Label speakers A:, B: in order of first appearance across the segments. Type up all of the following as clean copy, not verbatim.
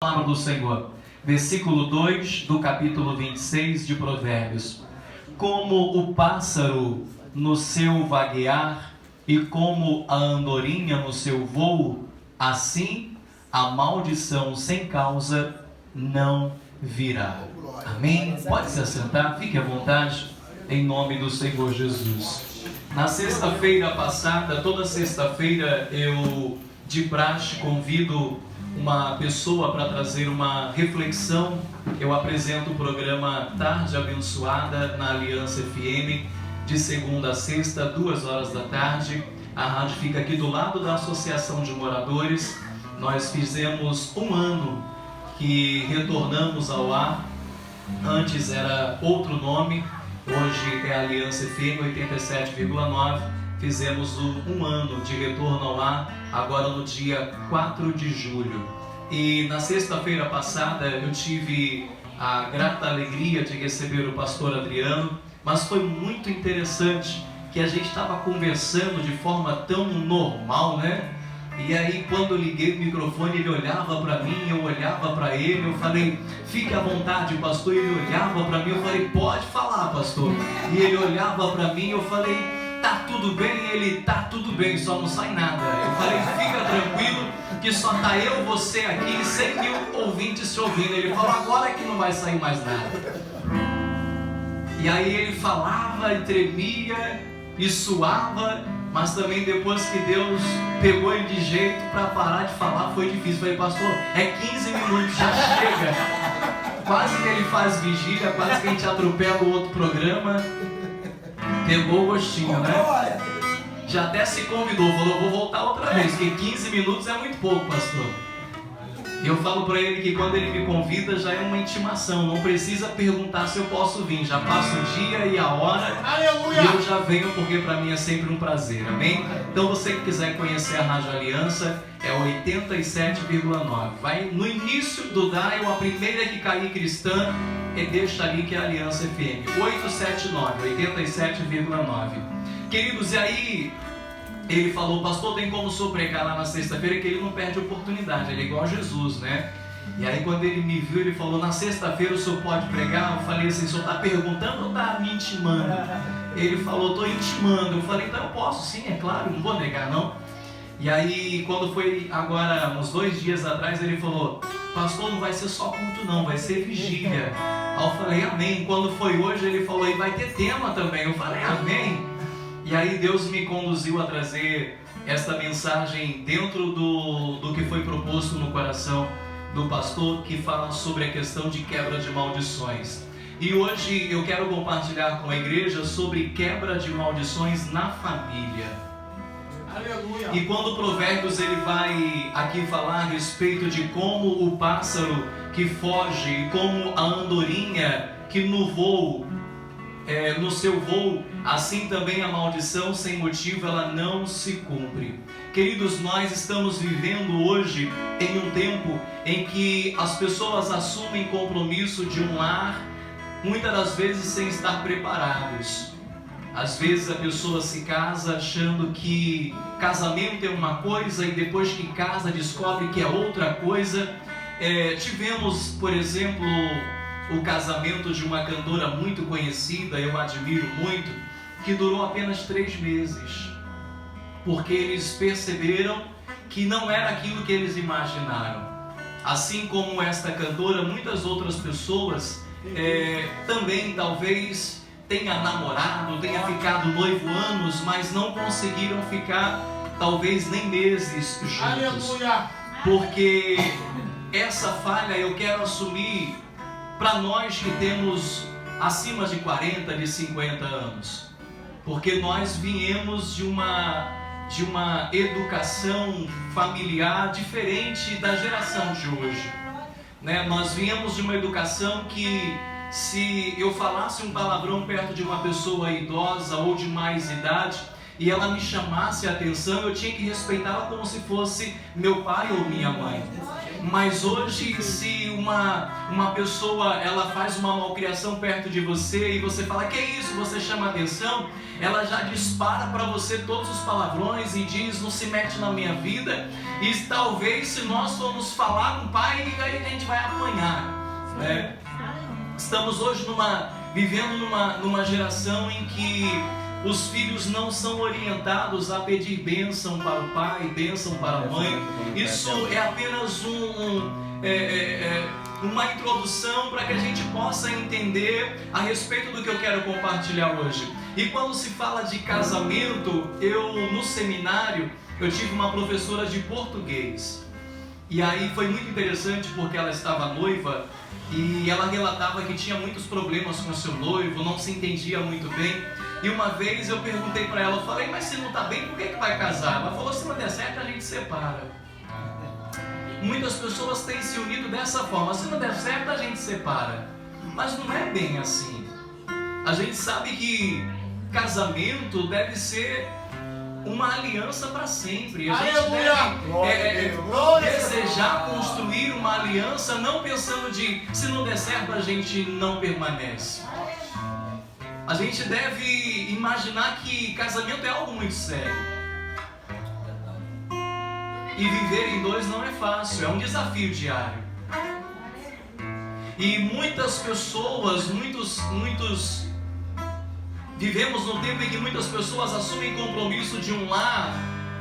A: Palavra do Senhor, versículo 2 do capítulo 26 de Provérbios. Como o pássaro no seu vaguear e como a andorinha no seu voo, assim a maldição sem causa não virá. Amém? Pode se assentar, fique à vontade, em nome do Senhor Jesus. Na sexta-feira passada, toda sexta-feira eu de praxe convido uma pessoa para trazer uma reflexão. Eu apresento o programa Tarde Abençoada na Aliança FM, de segunda a sexta, 2 horas da tarde. A rádio fica aqui do lado da Associação de Moradores. Nós fizemos 1 ano que retornamos ao ar. Antes era outro nome, hoje é Aliança FM 87,9. Fizemos 1 ano de retorno ao ar, agora no dia 4 de julho. E na sexta-feira passada eu tive a grata alegria de receber o pastor Adriano, mas foi muito interessante que a gente estava conversando de forma tão normal, né? E aí quando eu liguei o microfone, ele olhava para mim, eu olhava para ele, eu falei, fique à vontade, pastor. E ele olhava para mim, eu falei, pode falar, pastor. E ele olhava para mim, eu falei, tá tudo bem? E ele, tá tudo bem, só não sai nada. Eu falei, fica tranquilo, que só tá eu, você aqui, 100 mil ouvintes te ouvindo. Ele falou, agora é que não vai sair mais nada. E aí ele falava e tremia e suava, mas também depois que Deus pegou ele de jeito para parar de falar, foi difícil. Eu falei, pastor, é 15 minutos, já chega. Quase que ele faz vigília, quase que a gente atropela o outro programa. Pegou o gostinho, né? Já até se convidou, falou, vou voltar outra vez, porque 15 minutos é muito pouco, pastor. Eu falo para ele que quando ele me convida já é uma intimação, não precisa perguntar se eu posso vir, já passa o dia e a hora. Aleluia! E eu já venho, porque para mim é sempre um prazer, amém? Então você que quiser conhecer a Rádio Aliança, é 87,9. Vai no início do dial, a primeira que cair cristã, deixa ali que é a Aliança FM, 879, 87,9. Queridos, e aí ele falou, pastor, tem como o senhor pregar lá na sexta-feira, que ele não perde oportunidade, ele é igual a Jesus, né? E aí quando ele me viu, ele falou, na sexta-feira o senhor pode pregar? Eu falei assim, o senhor está perguntando ou está me intimando? Ele falou, estou intimando. Eu falei, então eu posso sim, é claro, não vou negar não. E aí quando foi agora, uns 2 dias atrás, ele falou, pastor, não vai ser só culto não, vai ser vigília. Aí eu falei, amém. Quando foi hoje, ele falou, e vai ter tema também. Eu falei, amém. E aí Deus me conduziu a trazer esta mensagem dentro do que foi proposto no coração do pastor, que fala sobre a questão de quebra de maldições. E hoje eu quero compartilhar com a igreja sobre quebra de maldições na família. Aleluia. E quando o Provérbios ele vai aqui falar a respeito de como o pássaro que foge e como a andorinha que no voo, no seu voo, assim também a maldição sem motivo ela não se cumpre. Queridos, nós estamos vivendo hoje em um tempo em que as pessoas assumem compromisso de um lar, muitas das vezes sem estar preparados. Às vezes a pessoa se casa achando que casamento é uma coisa e depois que casa descobre que é outra coisa. Tivemos, por exemplo, o casamento de uma cantora muito conhecida, eu admiro muito, que durou apenas 3 meses, porque eles perceberam que não era aquilo que eles imaginaram. Assim como esta cantora, muitas outras pessoas também talvez tenha namorado, tenha ficado noivo anos, mas não conseguiram ficar talvez nem meses juntos. Aleluia! Porque essa falha eu quero assumir para nós que temos acima de 40, de 50 anos. Porque nós viemos de uma educação familiar diferente da geração de hoje, né? Nós viemos de uma educação que, se eu falasse um palavrão perto de uma pessoa idosa ou de mais idade e ela me chamasse a atenção, eu tinha que respeitá-la como se fosse meu pai ou minha mãe. Mas hoje, se uma pessoa ela faz uma malcriação perto de você e você fala, que é isso? Você chama atenção, ela já dispara para você todos os palavrões e diz, não se mete na minha vida. E talvez se nós formos falar com o pai, aí a gente vai apanhar, né? Estamos hoje vivendo numa geração em que os filhos não são orientados a pedir bênção para o pai, bênção para a mãe. Isso é apenas uma introdução para que a gente possa entender a respeito do que eu quero compartilhar hoje. E quando se fala de casamento, no seminário, eu tive uma professora de português. E aí foi muito interessante porque ela estava noiva e ela relatava que tinha muitos problemas com o seu noivo, não se entendia muito bem. E uma vez eu perguntei para ela, eu falei, mas se não está bem, por que vai casar? Ela falou, se não der certo, a gente separa. Muitas pessoas têm se unido dessa forma, se não der certo, a gente separa. Mas não é bem assim. A gente sabe que casamento deve ser uma aliança para sempre. A gente deve desejar construir uma aliança, não pensando se não der certo, a gente não permanece. A gente deve imaginar que casamento é algo muito sério. E viver em dois não é fácil, é um desafio diário. E muitas pessoas, vivemos num tempo em que muitas pessoas assumem compromisso de um lar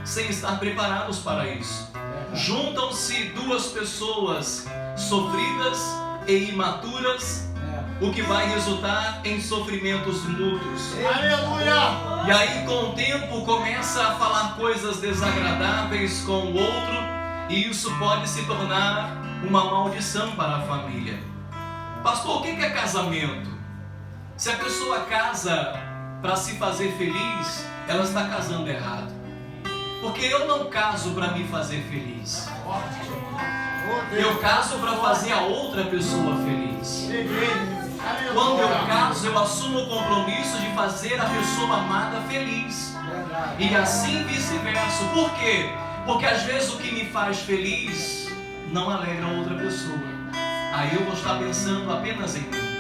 A: sem estar preparados para isso. Juntam-se duas pessoas sofridas e imaturas, o que vai resultar em sofrimentos mútuos. Aleluia! E aí com o tempo começa a falar coisas desagradáveis com o outro, e isso pode se tornar uma maldição para a família. Pastor, o que é casamento? Se a pessoa casa para se fazer feliz, ela está casando errado. Porque eu não caso para me fazer feliz. Eu caso para fazer a outra pessoa feliz. Quando eu caso, eu assumo o compromisso de fazer a pessoa amada feliz. E assim vice-versa. Por quê? Porque às vezes o que me faz feliz não alegra a outra pessoa. Aí eu vou estar pensando apenas em mim.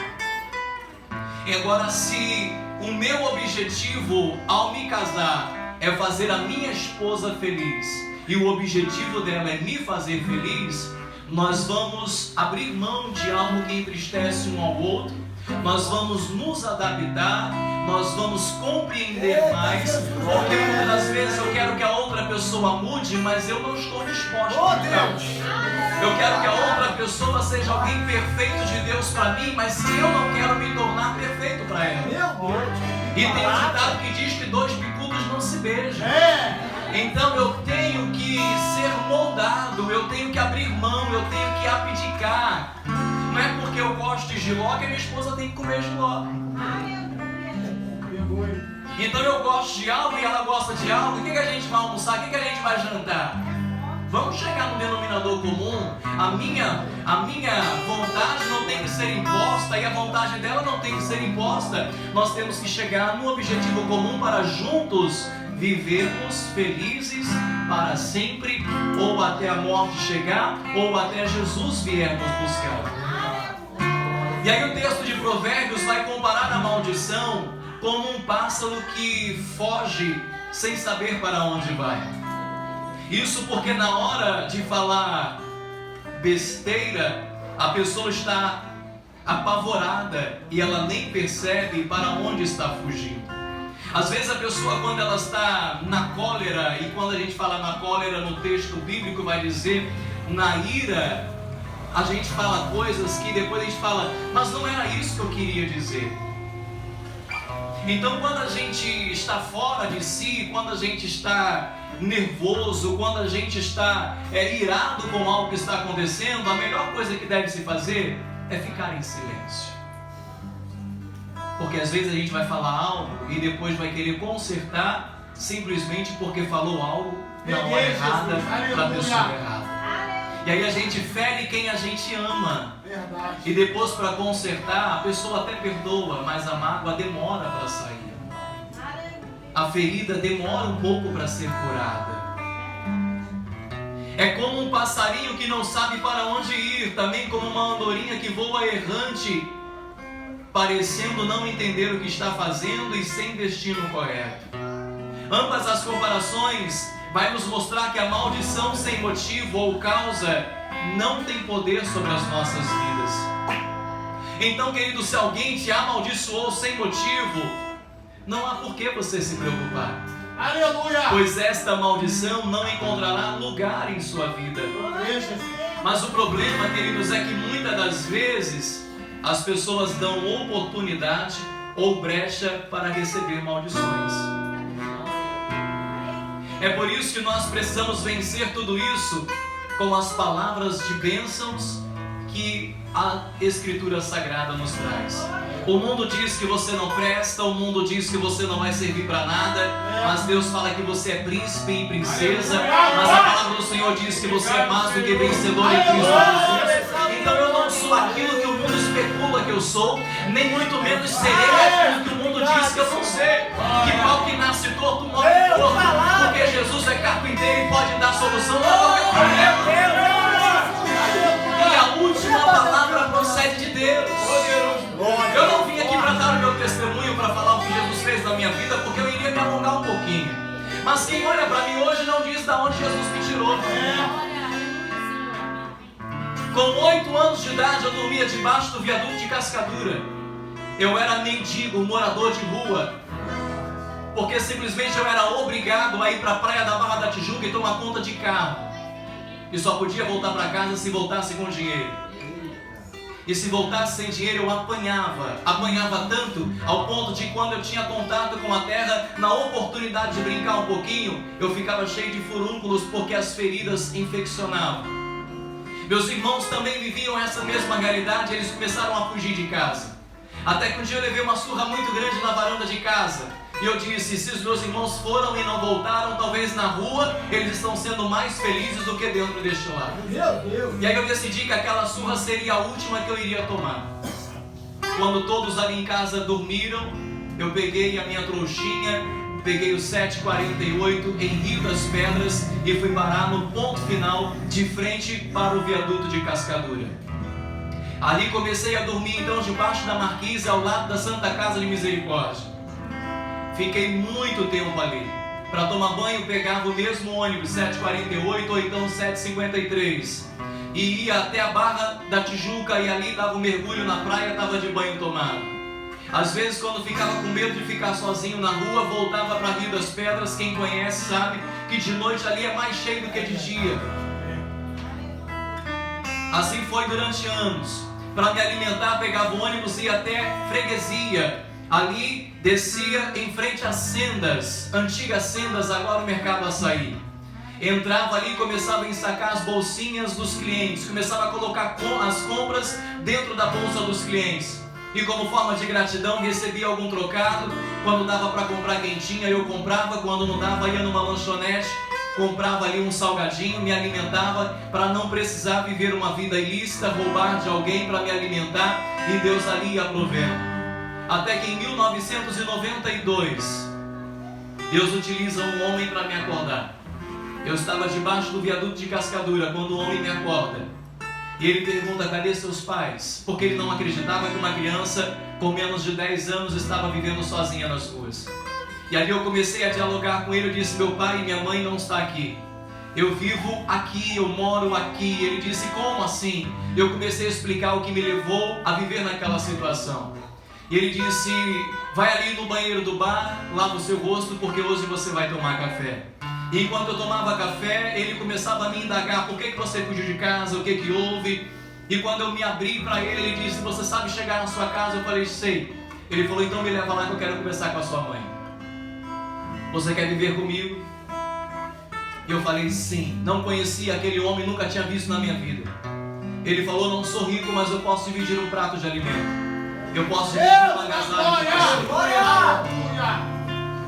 A: E agora, se o meu objetivo ao me casar é fazer a minha esposa feliz e o objetivo dela é me fazer feliz, nós vamos abrir mão de algo que entristece um ao outro, nós vamos nos adaptar, nós vamos compreender mais, porque muitas das vezes eu quero que a outra pessoa mude, mas eu não estou disposto a mudar. Eu quero que a outra pessoa seja alguém perfeito de Deus para mim, mas eu não quero me tornar perfeito para ela. E tem um ditado que diz que dois bicudos não se beijam. Então eu tenho que ser moldado, eu tenho que abrir mão, eu tenho que abdicar. Não é porque eu gosto de jiló que a minha esposa tem que comer jiló. Então eu gosto de algo e ela gosta de algo. O que a gente vai almoçar? O que a gente vai jantar? Vamos chegar no denominador comum. A minha vontade não tem que ser imposta e a vontade dela não tem que ser imposta. Nós temos que chegar no objetivo comum para juntos vivermos felizes para sempre, ou até a morte chegar, ou até Jesus vier nos buscar. E aí o texto de Provérbios vai comparar a maldição como um pássaro que foge sem saber para onde vai. Isso porque na hora de falar besteira, a pessoa está apavorada e ela nem percebe para onde está fugindo. Às vezes a pessoa, quando ela está na cólera, e quando a gente fala na cólera no texto bíblico vai dizer na ira, a gente fala coisas que depois a gente fala, mas não era isso que eu queria dizer. Então quando a gente está fora de si, quando a gente está nervoso, quando a gente está irado com algo que está acontecendo, a melhor coisa que deve se fazer é ficar em silêncio. Porque às vezes a gente vai falar algo e depois vai querer consertar simplesmente porque falou algo na hora errada para a pessoa errada. E aí a gente fere quem a gente ama. E depois para consertar, a pessoa até perdoa, mas a mágoa demora para sair. A ferida demora um pouco para ser curada. É como um passarinho que não sabe para onde ir, também como uma andorinha que voa errante, parecendo não entender o que está fazendo e sem destino correto. Ambas as comparações vai nos mostrar que a maldição sem motivo ou causa não tem poder sobre as nossas vidas. Então, querido, se alguém te amaldiçoou sem motivo, não há por que você se preocupar.
B: Aleluia!
A: Pois esta maldição não encontrará lugar em sua vida. Mas o problema, queridos, é que muitas das vezes as pessoas dão oportunidade ou brecha para receber maldições. É por isso que nós precisamos vencer tudo isso com as palavras de bênçãos que a Escritura Sagrada nos traz. O mundo diz que você não presta, o mundo diz que você não vai servir para nada, mas Deus fala que você é príncipe e princesa, mas a palavra do Senhor diz que você é mais do que vencedor em Cristo Jesus. Então eu não sou aquilo que o mundo especula que eu sou, nem muito menos serei aquilo que o mundo diz que eu não sei. Que pau que nasce torto morre torto, porque Jesus é carpinteiro e pode dar solução para qualquer problema. E a última palavra procede de Deus. Eu não vim aqui para dar o meu testemunho, para falar o que Jesus fez na minha vida, porque eu iria me alongar um pouquinho. Mas quem olha para mim hoje não diz de onde Jesus me tirou. Com 8 anos de idade eu dormia debaixo do viaduto de Cascadura. Eu era mendigo, morador de rua, porque simplesmente eu era obrigado a ir para a praia da Barra da Tijuca e tomar conta de carro. E só podia voltar para casa se voltasse com dinheiro. E se voltasse sem dinheiro eu apanhava tanto, ao ponto de quando eu tinha contato com a terra, na oportunidade de brincar um pouquinho, eu ficava cheio de furúnculos porque as feridas infeccionavam. Meus irmãos também viviam essa mesma realidade, eles começaram a fugir de casa. Até que um dia eu levei uma surra muito grande na varanda de casa. E eu disse, se os meus irmãos foram e não voltaram, talvez na rua eles estão sendo mais felizes do que dentro deste lar. E aí eu decidi que aquela surra seria a última que eu iria tomar. Quando todos ali em casa dormiram, eu peguei a minha trouxinha, peguei o 748 em Rio das Pedras e fui parar no ponto final, de frente para o viaduto de Cascadura. Ali comecei a dormir então debaixo da marquise, ao lado da Santa Casa de Misericórdia. Fiquei muito tempo ali. Para tomar banho, pegava o mesmo ônibus, 748 ou então 753. E ia até a Barra da Tijuca e ali dava um mergulho na praia, estava de banho tomado. Às vezes, quando ficava com medo de ficar sozinho na rua, voltava para Rio das Pedras. Quem conhece sabe que de noite ali é mais cheio do que de dia. Assim foi durante anos. Para me alimentar, pegava o ônibus e ia até Freguesia. Ali descia em frente às sendas, antigas sendas, agora o Mercado Açaí. Entrava ali e começava a ensacar as bolsinhas dos clientes, começava a colocar as compras dentro da bolsa dos clientes. E como forma de gratidão recebia algum trocado. Quando dava para comprar quentinha eu comprava, quando não dava ia numa lanchonete, comprava ali um salgadinho, me alimentava para não precisar viver uma vida ilícita, roubar de alguém para me alimentar, e Deus ali ia provendo. Até que em 1992, Deus utiliza um homem para me acordar. Eu estava debaixo do viaduto de Cascadura quando o homem me acorda. E ele pergunta, cadê seus pais? Porque ele não acreditava que uma criança com menos de 10 anos estava vivendo sozinha nas ruas. E ali eu comecei a dialogar com ele, eu disse, meu pai e minha mãe não estão aqui. Eu vivo aqui, eu moro aqui. Ele disse, como assim? Eu comecei a explicar o que me levou a viver naquela situação. E ele disse, vai ali no banheiro do bar, lava o seu rosto, porque hoje você vai tomar café. E enquanto eu tomava café, ele começava a me indagar, por que você fugiu de casa, o que houve? E quando eu me abri para ele, ele disse, você sabe chegar na sua casa? Eu falei, sei. Ele falou, então me leva lá que eu quero conversar com a sua mãe. Você quer viver comigo? E eu falei, sim. Não conhecia aquele homem, nunca tinha visto na minha vida. Ele falou, não sou rico, mas eu posso dividir um prato de alimento. Eu posso dividir uma agasalho de você.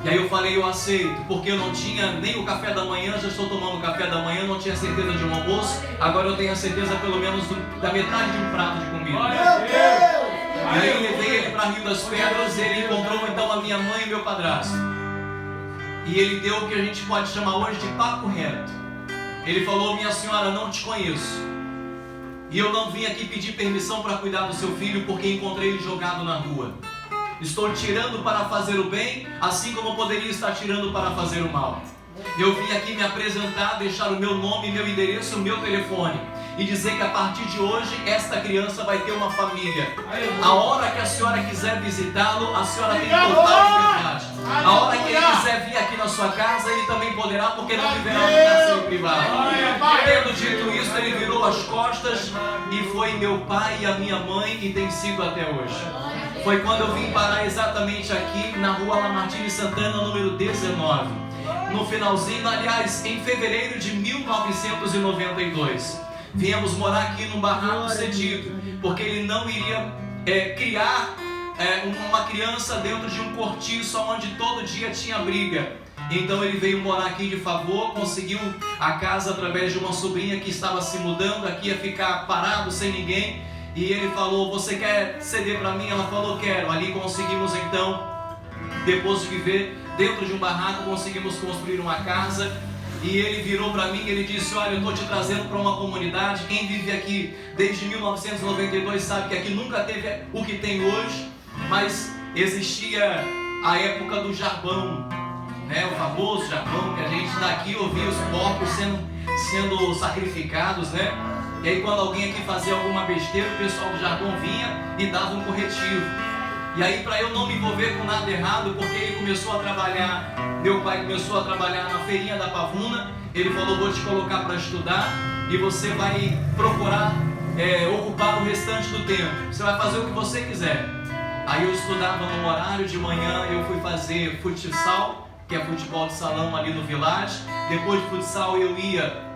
A: E aí eu falei, eu aceito, porque eu não tinha nem o café da manhã, já estou tomando o café da manhã, não tinha certeza de um almoço, agora eu tenho a certeza pelo menos da metade de um prato de comida. E aí eu levei ele para Rio das Pedras, ele encontrou então a minha mãe e meu padrasto. E ele deu o que a gente pode chamar hoje de papo reto. Ele falou: minha senhora, não te conheço. E eu não vim aqui pedir permissão para cuidar do seu filho porque encontrei ele jogado na rua. Estou tirando para fazer o bem, assim como eu poderia estar tirando para fazer o mal. Eu vim aqui me apresentar, deixar o meu nome, meu endereço, o meu telefone e dizer que a partir de hoje esta criança vai ter uma família. A hora que a senhora quiser visitá-lo, a senhora tem total liberdade. A hora que ele quiser vir aqui na sua casa, ele também poderá, porque não viverá no cárcere privado. Tendo dito isso, ele virou as costas e foi meu pai e a minha mãe, e tem sido até hoje. Foi quando eu vim parar exatamente aqui na rua Lamartine Santana, número 19. No finalzinho, aliás, em fevereiro de 1992. Viemos morar aqui num barraco cedido, porque ele não iria criar uma criança dentro de um cortiço onde todo dia tinha briga. Então ele veio morar aqui de favor, conseguiu a casa através de uma sobrinha que estava se mudando, aqui ia ficar parado sem ninguém. E ele falou: você quer ceder para mim? Ela falou: quero. Ali conseguimos então, depois de viver dentro de um barraco, conseguimos construir uma casa. E ele virou para mim e ele disse: olha, eu estou te trazendo para uma comunidade. Quem vive aqui desde 1992 sabe que aqui nunca teve o que tem hoje, mas existia a época do jarbão, né? O famoso jarbão, que a gente daqui ouvia os porcos sendo sacrificados, né? E aí quando alguém aqui fazia alguma besteira, o pessoal do jarbão vinha e dava um corretivo. E aí, para eu não me envolver com nada errado, porque ele começou a trabalhar, meu pai começou a trabalhar na feirinha da Pavuna, ele falou: vou te colocar para estudar e você vai procurar ocupar o restante do tempo. Você vai fazer o que você quiser. Aí eu estudava no horário de manhã, eu fui fazer futsal, que é futebol de salão ali no Village. Depois de futsal eu ia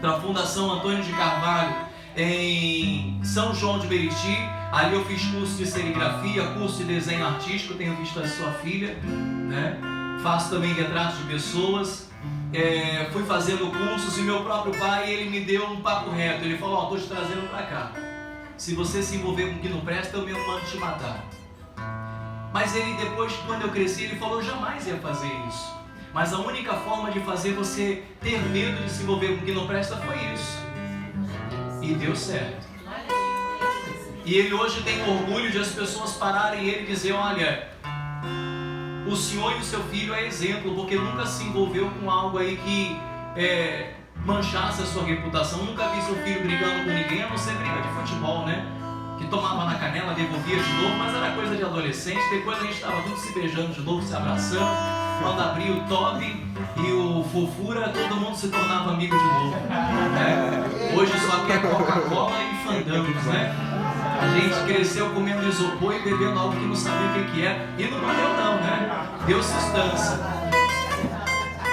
A: para a Fundação Antônio de Carvalho, em São João de Meriti. Ali eu fiz curso de serigrafia, curso de desenho artístico, tenho visto a sua filha, né? Faço também retratos de pessoas. Fui fazendo cursos e meu próprio pai, ele me deu um papo reto. Ele falou: estou te trazendo para cá. Se você se envolver com o que não presta, eu mesmo mando te matar. Mas ele depois, quando eu cresci, ele falou: eu jamais ia fazer isso. Mas a única forma de fazer você ter medo de se envolver com o que não presta foi isso. E deu certo. E ele hoje tem orgulho de as pessoas pararem ele e dizer: olha, o senhor e o seu filho é exemplo, porque nunca se envolveu com algo aí que manchasse a sua reputação. Nunca vi seu filho brigando com ninguém, a não ser briga de futebol, né? Que tomava na canela, devolvia de novo, mas era coisa de adolescente. Depois a gente estava tudo se beijando de novo, se abraçando. Quando abria o Toby e o Fofura, todo mundo se tornava amigo de novo, né? Hoje só quer Coca-Cola e fandangos, né? A gente cresceu comendo isopor e bebendo algo que não sabia o que é. E não morreu não, né? Deu sustância.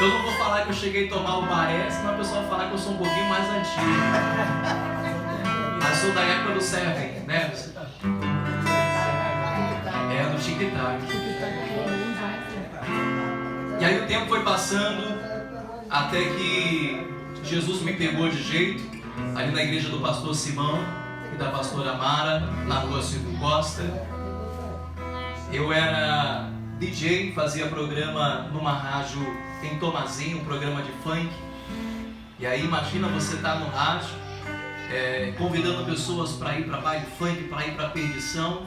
A: Eu não vou falar que eu cheguei a tomar o Baré, senão a pessoa vai falar que eu sou um pouquinho mais antigo. Mas sou da época do Seven, né? Do tic-tac. E aí o tempo foi passando até que Jesus me pegou de jeito, ali na igreja do pastor Simão e da pastora Mara, na rua Silvio Costa. Eu era DJ, fazia programa numa rádio em Tomazinho, um programa de funk. E aí imagina você estar no rádio, convidando pessoas para ir para baile funk, para ir para perdição.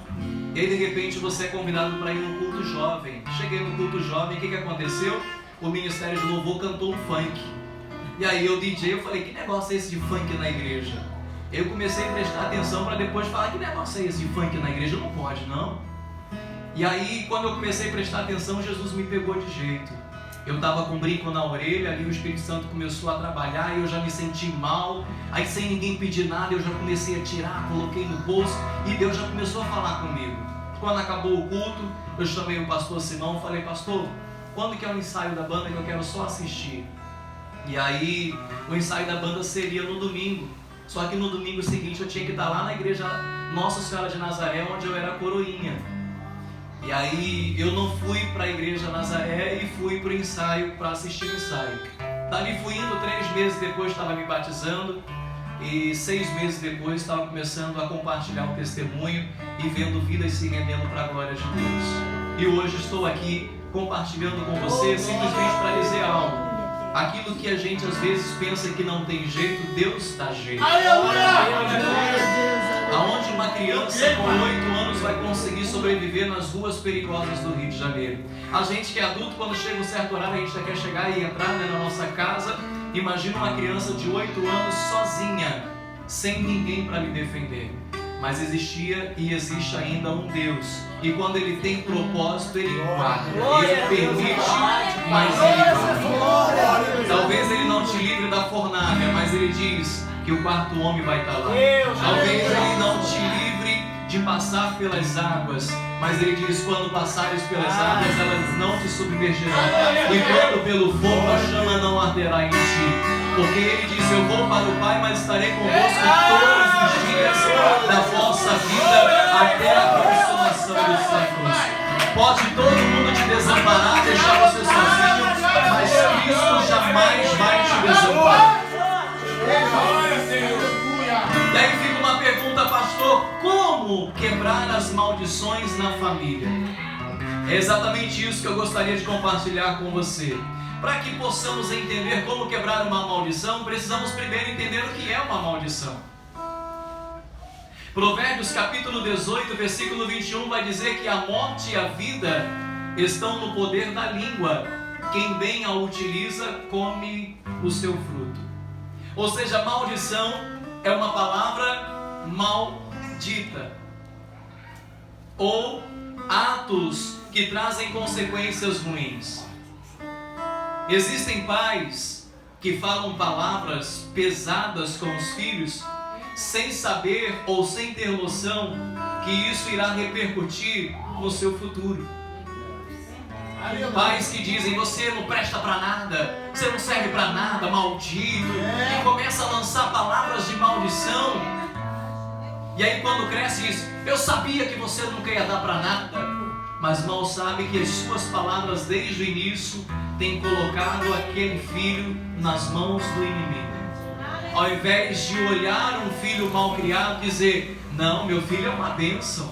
A: E aí de repente você é convidado para ir num culto jovem. Cheguei no culto jovem, o que aconteceu? O Ministério de Louvor cantou um funk. E aí eu DJ, eu falei: que negócio é esse de funk na igreja? Eu comecei a prestar atenção para depois falar: que negócio é esse de funk na igreja? Não pode não. E aí quando eu comecei a prestar atenção, Jesus me pegou de jeito. Eu estava com um brinco na orelha, ali o Espírito Santo começou a trabalhar e eu já me senti mal. Aí sem ninguém pedir nada, eu já comecei a tirar, coloquei no bolso e Deus já começou a falar comigo. Quando acabou o culto, eu chamei o pastor Simão e falei: pastor, quando que é o ensaio da banda, que eu quero só assistir? E aí o ensaio da banda seria no domingo. Só que no domingo seguinte eu tinha que estar lá na igreja Nossa Senhora de Nazaré, onde eu era coroinha. E aí eu não fui para a igreja Nazaré e fui para o ensaio, para assistir o ensaio. Dali fui indo, 3 meses depois estava me batizando. E 6 meses depois estava começando a compartilhar um testemunho e vendo vidas se rendendo para a glória de Deus. E hoje estou aqui compartilhando com você simplesmente para dizer algo. Aquilo que a gente às vezes pensa que não tem jeito, Deus dá jeito. Aonde uma criança com 8 anos vai conseguir sobreviver nas ruas perigosas do Rio de Janeiro? A gente que é adulto, quando chega um certo horário, a gente já quer chegar e entrar, né, na nossa casa. Imagina uma criança de 8 anos sozinha, sem ninguém para lhe defender. Mas existia e existe ainda um Deus. E quando Ele tem propósito, Ele guarda. Ele permite, mas Ele guarda. Talvez Ele não te livre da fornalha, mas Ele diz que o quarto homem vai estar lá. Talvez Ele não te livre de passar pelas águas, mas Ele diz: quando passares pelas águas, elas não te submergerão. E quando pelo fogo a chama não arderá em ti. Porque Ele diz: eu vou para o Pai, mas estarei convosco todos os dias da vossa vida, até a consumação dos séculos. Pode todo mundo te desamparar, deixar você sozinho, mas Cristo jamais vai te desamparar. E aí fica uma pergunta, pastor: como quebrar as maldições na família? É exatamente isso que eu gostaria de compartilhar com você. Para que possamos entender como quebrar uma maldição, precisamos primeiro entender o que é uma maldição. Provérbios capítulo 18, versículo 21 vai dizer que a morte e a vida estão no poder da língua. Quem bem a utiliza, come o seu fruto. Ou seja, maldição é uma palavra maldita, ou atos que trazem consequências ruins. Existem pais que falam palavras pesadas com os filhos, sem saber ou sem ter noção que isso irá repercutir no seu futuro. Pais que dizem: você não presta para nada, você não serve para nada, maldito, e começa a lançar palavras de maldição. E aí quando cresce diz: eu sabia que você nunca ia dar para nada. Mas mal sabe que as suas palavras desde o início têm colocado aquele filho nas mãos do inimigo. Ao invés de olhar um filho mal criado e dizer: não, meu filho é uma bênção,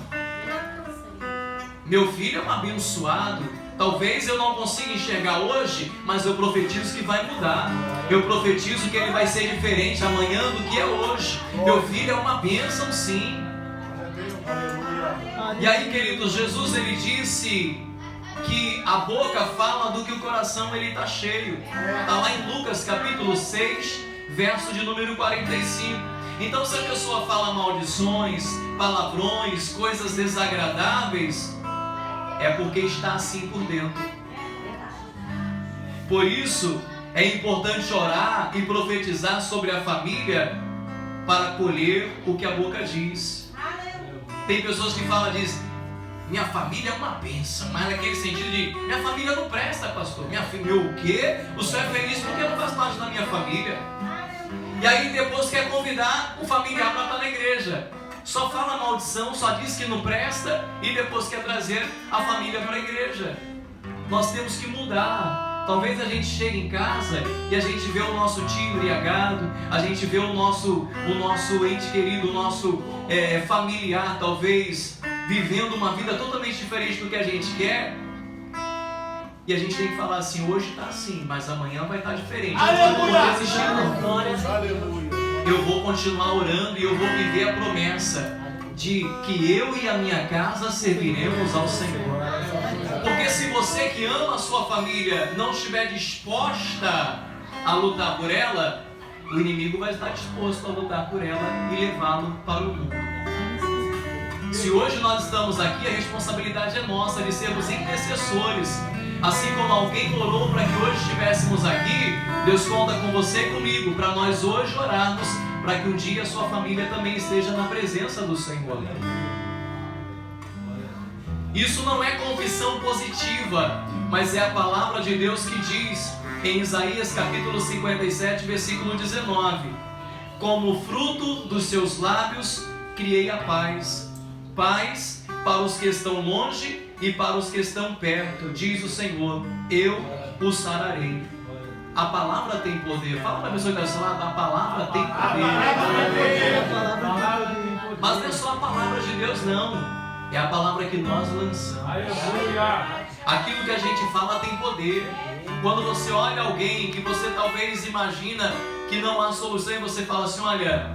A: meu filho é um abençoado. Talvez eu não consiga enxergar hoje, mas eu profetizo que vai mudar. Eu profetizo que ele vai ser diferente amanhã do que é hoje. Meu filho é uma bênção, sim. E aí, queridos, Jesus ele disse que a boca fala do que o coração ele está cheio. Está lá em Lucas capítulo 6, verso de número 45. Então, se a pessoa fala maldições, palavrões, coisas desagradáveis, é porque está assim por dentro. Por isso, é importante orar e profetizar sobre a família para colher o que a boca diz. Tem pessoas que falam, diz: minha família é uma bênção, mas naquele sentido de: minha família não presta, pastor. Meu o quê? O senhor é feliz porque não faz parte da minha família. E aí depois quer convidar o familiar para estar na igreja. Só fala maldição, só diz que não presta e depois quer trazer a família para a igreja. Nós temos que mudar. Talvez a gente chegue em casa e a gente vê o nosso tio embriagado, a gente vê o nosso ente querido, o nosso familiar, talvez vivendo uma vida totalmente diferente do que a gente quer. E a gente tem que falar assim: hoje está assim, mas amanhã vai estar diferente. Eu não vou desistir, não. Eu vou continuar orando e eu vou viver a promessa de que eu e a minha casa serviremos ao Senhor. Porque se você que ama a sua família não estiver disposta a lutar por ela, o inimigo vai estar disposto a lutar por ela e levá-lo para o mundo. Se hoje nós estamos aqui, a responsabilidade é nossa de sermos intercessores. Assim como alguém orou para que hoje estivéssemos aqui, Deus conta com você e comigo para nós hoje orarmos para que um dia a sua família também esteja na presença do Senhor. Isso não é confissão positiva, mas é a palavra de Deus que diz em Isaías capítulo 57, versículo 19: como fruto dos seus lábios criei a paz, paz para os que estão longe e para os que estão perto, diz o Senhor, eu os sararei. A palavra tem poder. Fala para a pessoa que está ao seu lado: a palavra tem poder. Mas não é só a palavra de Deus, não. É a palavra que nós lançamos. Aquilo que a gente fala tem poder. Quando você olha alguém que você talvez imagina que não há solução e você fala assim, olha,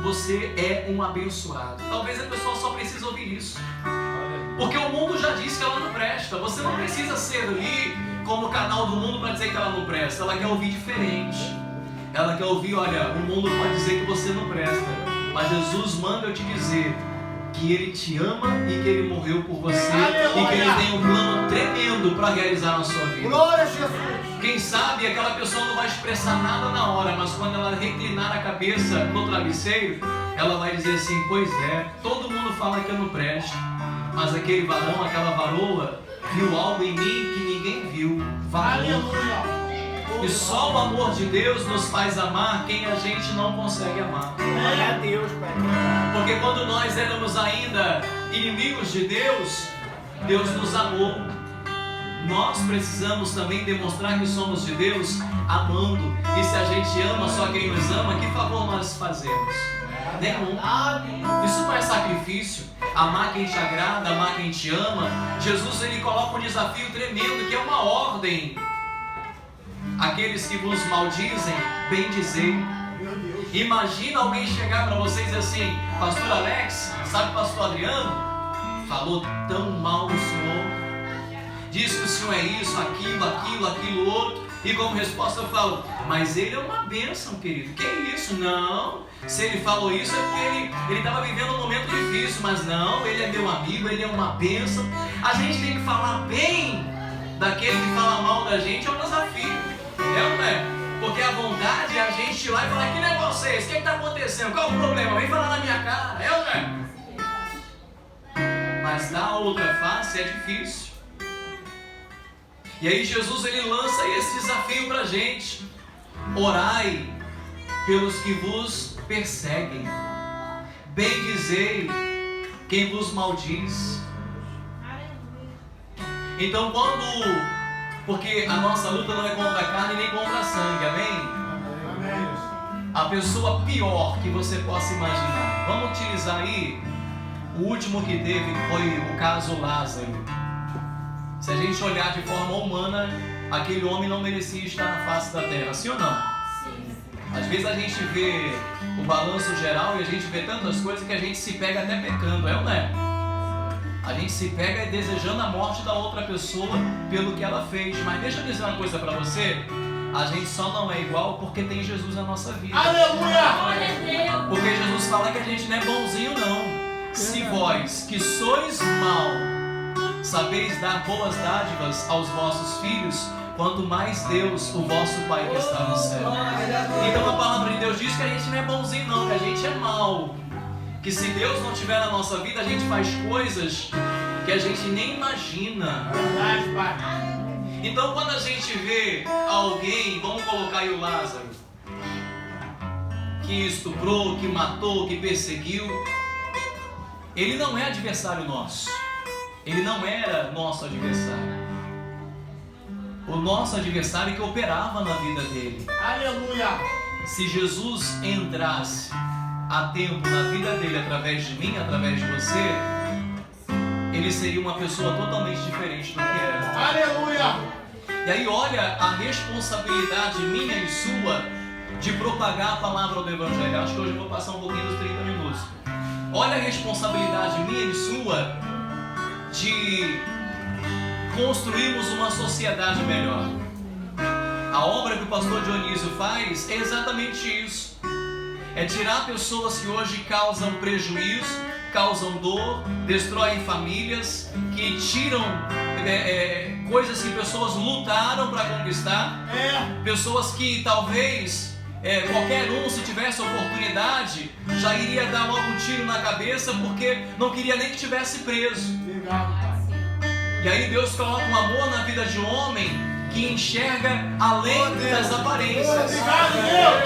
A: você é um abençoado. Talvez a pessoa só precisa ouvir isso. Porque o mundo já disse que ela não presta. Você não precisa ser ali como canal do mundo para dizer que ela não presta. Ela quer ouvir diferente. Ela quer ouvir, olha, o mundo pode dizer que você não presta, mas Jesus manda eu te dizer que Ele te ama e que Ele morreu por você. Aleluia. E que Ele tem um plano tremendo para realizar na sua vida.
B: Glória a Jesus.
A: Quem sabe aquela pessoa não vai expressar nada na hora, mas quando ela reclinar a cabeça no travesseiro, ela vai dizer assim, pois é, todo mundo fala que eu não presto, mas aquele varão, aquela varoa, viu algo em mim que ninguém viu. Valor. E só o amor de Deus nos faz amar quem a gente não consegue amar.
B: Glória a Deus, Pai.
A: Porque quando nós éramos ainda inimigos de Deus, Deus nos amou. Nós precisamos também demonstrar que somos de Deus amando. E se a gente ama só quem nos ama, que favor nós fazemos? Nenhum. Isso não é sacrifício. Amar quem te agrada, amar quem te ama. Jesus, ele coloca um desafio tremendo, que é uma ordem. Aqueles que vos maldizem, bendizei. Imagina alguém chegar para vocês e dizer assim, pastor Alex, sabe pastor Adriano? Falou tão mal do senhor. Diz que o senhor é isso, aquilo outro. E como resposta eu falo, mas ele é uma bênção, querido. Que isso? Não. Se ele falou isso é porque ele estava vivendo um momento difícil. Mas não, ele é meu amigo, ele é uma bênção. A gente tem que falar bem daquele que fala mal da gente, é um desafio. É ou não é? Porque a vontade é a gente ir lá e falar, que negócio é esse? O que está acontecendo? Qual é o problema? Vem falar na minha cara. É ou não é? Mas dar a outra face é difícil. E aí Jesus, ele lança esse desafio para a gente. Orai pelos que vos perseguem. Bendizei quem vos maldiz. Então porque a nossa luta não é contra a carne nem contra a sangue, amém? A pessoa pior que você possa imaginar. Vamos utilizar aí o último que teve, que foi o caso Lázaro. Se a gente olhar de forma humana, aquele homem não merecia estar na face da terra, sim ou não? Sim. Às vezes a gente vê o balanço geral e a gente vê tantas coisas que a gente se pega até pecando, é ou não é? A gente se pega desejando a morte da outra pessoa pelo que ela fez. Mas deixa eu dizer uma coisa para você. A gente só não é igual porque tem Jesus na nossa vida.
B: Aleluia!
A: Porque Jesus fala que a gente não é bonzinho não. Se vós que sois mal, sabeis dar boas dádivas aos vossos filhos, quanto mais Deus, o vosso Pai que está no céu. Então a palavra de Deus diz que a gente não é bonzinho não, que a gente é mal. Que se Deus não estiver na nossa vida, a gente faz coisas que a gente nem imagina. Então quando a gente vê alguém, vamos colocar aí o Lázaro, que estuprou, que matou, que perseguiu, ele não é adversário nosso. Ele não era nosso adversário. O nosso adversário que operava na vida dele.
B: Aleluia!
A: Se Jesus entrasse a tempo na vida dele, através de mim, através de você, ele seria uma pessoa totalmente diferente do que era.
B: Aleluia!
A: E aí olha a responsabilidade minha e sua de propagar a palavra do Evangelho. Acho que hoje eu vou passar um pouquinho dos 30 minutos. Olha a responsabilidade minha e sua de construirmos uma sociedade melhor. A obra que o pastor Dionísio faz é exatamente isso. É tirar pessoas que hoje causam prejuízo, causam dor, destroem famílias, que tiram coisas que pessoas lutaram para conquistar, pessoas que talvez qualquer um, se tivesse oportunidade, já iria dar logo um tiro na cabeça porque não queria nem que tivesse preso. E aí Deus coloca um amor na vida de um homem que enxerga além das aparências,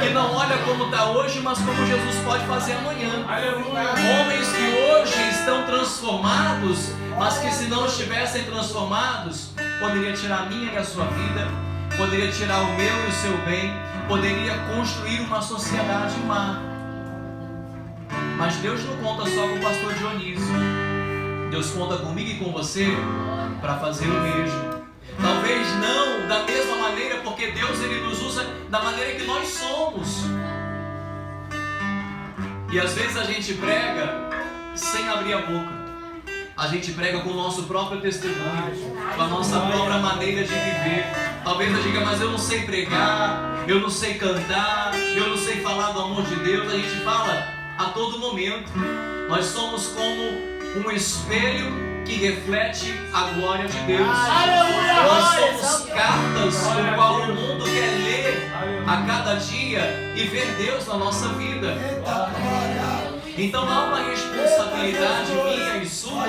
A: que não olha como está hoje, mas como Jesus pode fazer amanhã. Homens que hoje estão transformados, mas que se não estivessem transformados, poderia tirar a minha e a sua vida, poderia tirar o meu e o seu bem, poderia construir uma sociedade má. Mas Deus não conta só com o pastor Dionísio. Deus conta comigo e com você para fazer o mesmo. Talvez não da mesma maneira, porque Deus ele nos usa da maneira que nós somos. E às vezes a gente prega sem abrir a boca. A gente prega com o nosso próprio testemunho, com a nossa própria maneira de viver. Talvez eu diga, mas eu não sei pregar, eu não sei cantar, eu não sei falar do amor de Deus. A gente fala a todo momento. Nós somos como um espelho que reflete a glória de Deus. Nós somos cartas com qual o mundo quer ler a cada dia e ver Deus na nossa vida. Então há uma responsabilidade minha e sua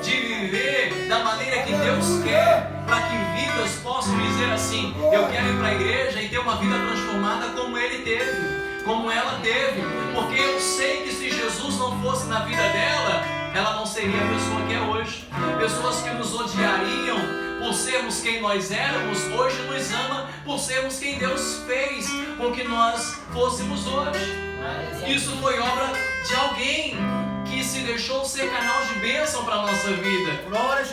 A: de viver da maneira que Deus quer, para que vidas possam dizer assim: eu quero ir para a igreja e ter uma vida transformada como ele teve, como ela teve, porque eu sei que se Jesus não fosse na vida dela, ela não seria a pessoa que é hoje. Pessoas que nos odiariam por sermos quem nós éramos, hoje nos ama por sermos quem Deus fez com que nós fôssemos hoje. Isso foi obra de alguém que se deixou ser canal de bênção para a nossa vida.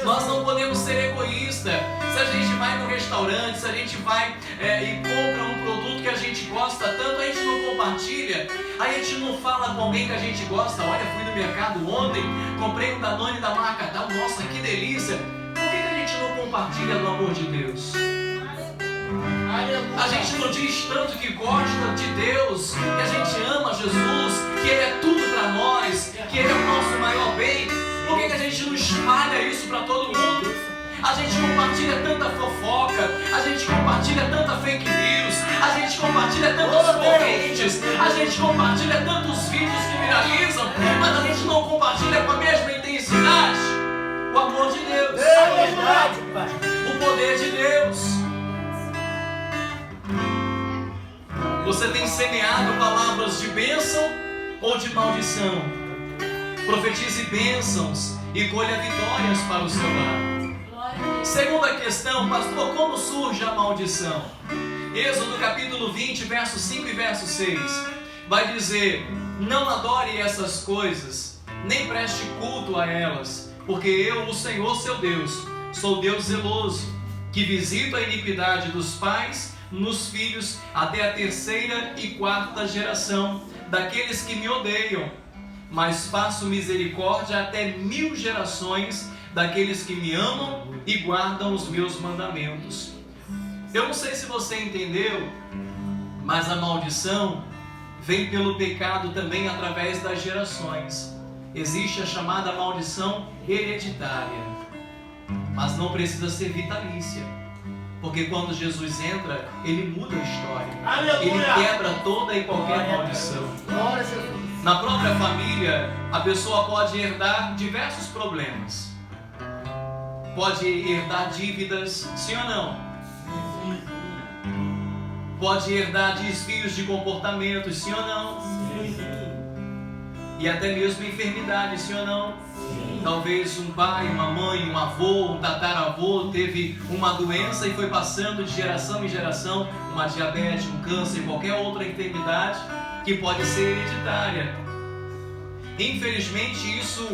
A: Nós não podemos ser egoístas. Se a gente vai no restaurante, se a gente vai e compra um produto que a gente gosta tanto, a gente não compartilha, a gente não fala com alguém que a gente gosta. Olha, fui no mercado ontem, comprei um Danone da marca tal, nossa, que delícia. Por que a gente não compartilha do amor de Deus? A gente não diz tanto que gosta de Deus, que a gente ama Jesus, que Ele é tudo para nós, que Ele é o nosso maior bem. Por que a gente não espalha isso para todo mundo? A gente compartilha tanta fofoca, a gente compartilha tanta fake news, a gente compartilha tantas correntes, a gente compartilha tantos vídeos que viralizam, mas a gente não compartilha com a mesma intensidade o amor de Deus, o poder de Deus. Você tem semeado palavras de bênção ou de maldição? Profetize bênçãos e colha vitórias para o seu lar. Segunda questão, pastor, como surge a maldição? Êxodo capítulo 20, verso 5 e verso 6 vai dizer: não adore essas coisas, nem preste culto a elas, porque eu, o Senhor seu Deus, sou Deus zeloso, que visito a iniquidade dos pais nos filhos até a terceira e quarta geração daqueles que me odeiam, mas faço misericórdia até 1000 gerações daqueles que me amam e guardam os meus mandamentos. Eu não sei se você entendeu, mas a maldição vem pelo pecado também através das gerações. Existe a chamada maldição hereditária, mas não precisa ser vitalícia. Porque quando Jesus entra, Ele muda a história. Aleluia. Ele quebra toda e qualquer maldição. Na própria família, a pessoa pode herdar diversos problemas. Pode herdar dívidas, sim ou não? Pode herdar desvios de comportamentos, sim ou não? Sim. E até mesmo enfermidades, sim ou não? Talvez um pai, uma mãe, um avô, um tataravô teve uma doença e foi passando de geração em geração, uma diabetes, um câncer, qualquer outra enfermidade que pode ser hereditária. Infelizmente isso,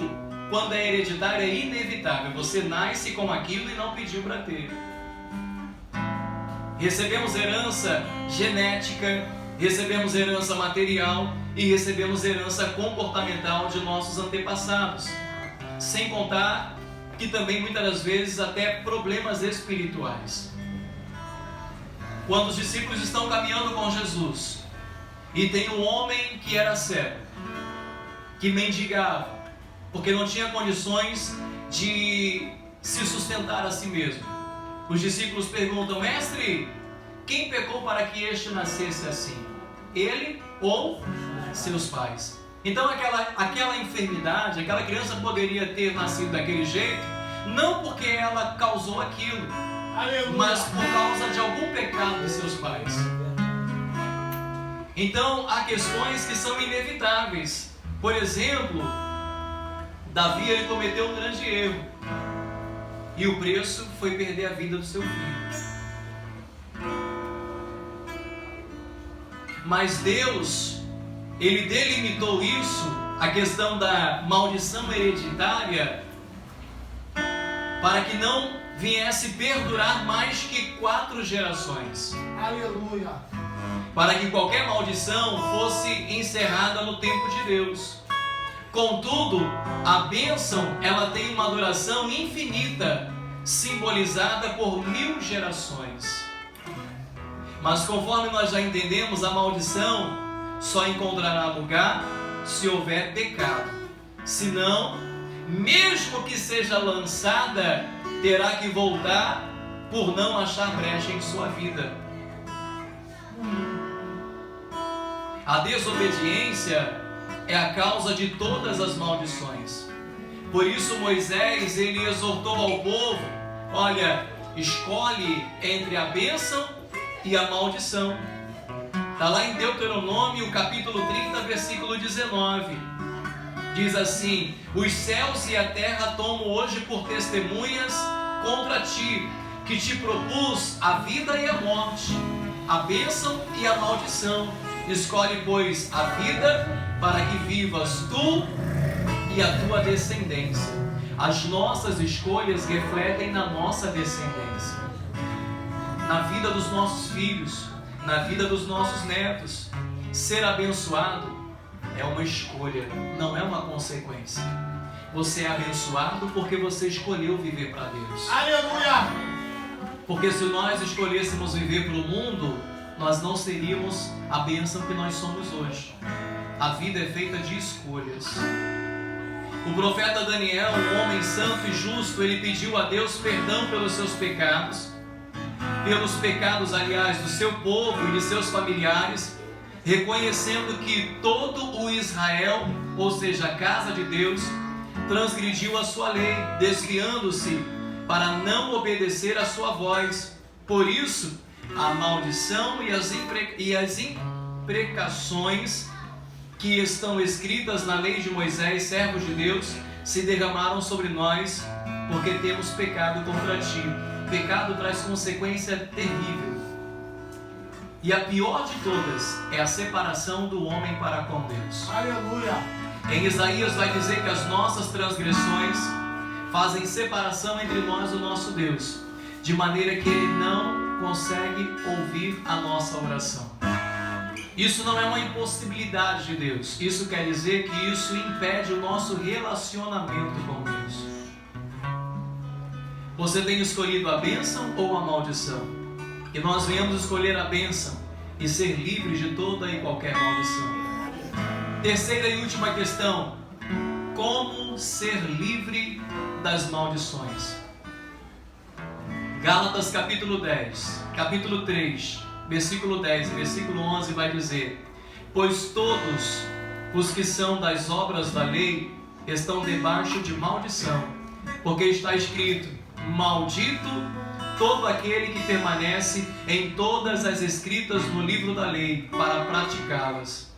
A: quando é hereditário, é inevitável. Você nasce com aquilo e não pediu para ter. Recebemos herança genética, recebemos herança material e recebemos herança comportamental de nossos antepassados. Sem contar que também muitas das vezes até problemas espirituais. Quando os discípulos estão caminhando com Jesus e tem um homem que era cego, que mendigava, porque não tinha condições de se sustentar a si mesmo. Os discípulos perguntam: mestre, quem pecou para que este nascesse assim? Ele ou seus pais? Então aquela enfermidade, aquela criança poderia ter nascido daquele jeito, não porque ela causou aquilo, aleluia, mas por causa de algum pecado de seus pais. Então há questões que são inevitáveis. Por exemplo, Davi, ele cometeu um grande erro, e o preço foi perder a vida do seu filho. Mas Deus, Ele delimitou isso, a questão da maldição hereditária, para que não viesse perdurar mais que 4 gerações,
B: Aleluia.
A: para que qualquer maldição fosse encerrada no tempo de Deus. Contudo, a bênção, ela tem uma duração infinita, simbolizada por 1000 gerações. Mas conforme nós já entendemos, a maldição só encontrará lugar se houver pecado. Senão, mesmo que seja lançada, terá que voltar por não achar brecha em sua vida. A desobediência é a causa de todas as maldições. Por isso Moisés, ele exortou ao povo: olha, escolhe entre a bênção e a maldição. Está lá em Deuteronômio, capítulo 30, versículo 19. Diz assim: os céus e a terra tomo hoje por testemunhas contra ti, que te propus a vida e a morte, a bênção e a maldição. Escolhe, pois, a vida, para que vivas tu e a tua descendência. As nossas escolhas refletem na nossa descendência, na vida dos nossos filhos, na vida dos nossos netos. Ser abençoado é uma escolha, não é uma consequência. Você é abençoado porque você escolheu viver para Deus.
B: Aleluia.
A: Porque se nós escolhêssemos viver para o mundo, nós não seríamos a bênção que nós somos hoje. A vida é feita de escolhas. O profeta Daniel, um homem santo e justo, ele pediu a Deus perdão pelos seus pecados, aliás, do seu povo e de seus familiares, reconhecendo que todo o Israel, ou seja, a casa de Deus, transgrediu a sua lei, desviando-se para não obedecer a sua voz. Por isso, a maldição e as imprecações que estão escritas na lei de Moisés, servo de Deus, se derramaram sobre nós, porque temos pecado contra ti. Pecado traz consequência terrível. E a pior de todas é a separação do homem para com Deus.
B: Aleluia.
A: Em Isaías vai dizer que as nossas transgressões fazem separação entre nós e o nosso Deus, de maneira que Ele não consegue ouvir a nossa oração. Isso não é uma impossibilidade de Deus. Isso quer dizer que isso impede o nosso relacionamento com Deus. Você tem escolhido a bênção ou a maldição? E nós venhamos escolher a bênção e ser livres de toda e qualquer maldição. Terceira e última questão: como ser livre das maldições? Gálatas capítulo 10, capítulo 3, versículo 10 e versículo 11 vai dizer: pois todos os que são das obras da lei estão debaixo de maldição, porque está escrito: maldito todo aquele que permanece em todas as escritas no livro da lei para praticá-las.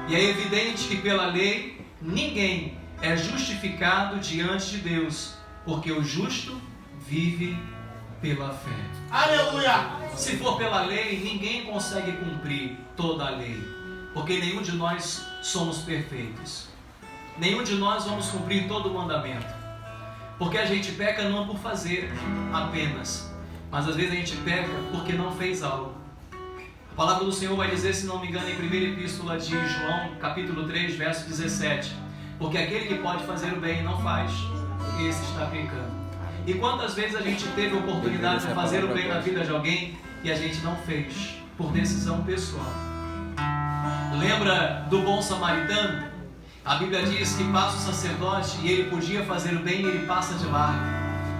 A: E é evidente que pela lei ninguém é justificado diante de Deus, porque o justo vive pela fé.
B: Aleluia.
A: Se for pela lei, ninguém consegue cumprir toda a lei, porque nenhum de nós somos perfeitos. Nenhum de nós vamos cumprir todo o mandamento, porque a gente peca não por fazer apenas, mas às vezes a gente peca porque não fez algo. A palavra do Senhor vai dizer, se não me engano, em 1ª epístola de João, capítulo 3, verso 17: porque aquele que pode fazer o bem e não faz, esse está pecando. E quantas vezes a gente teve a oportunidade de fazer o bem na vida de alguém e a gente não fez, por decisão pessoal? Lembra do bom samaritano? A Bíblia diz que passa o sacerdote e ele podia fazer o bem e ele passa de largo.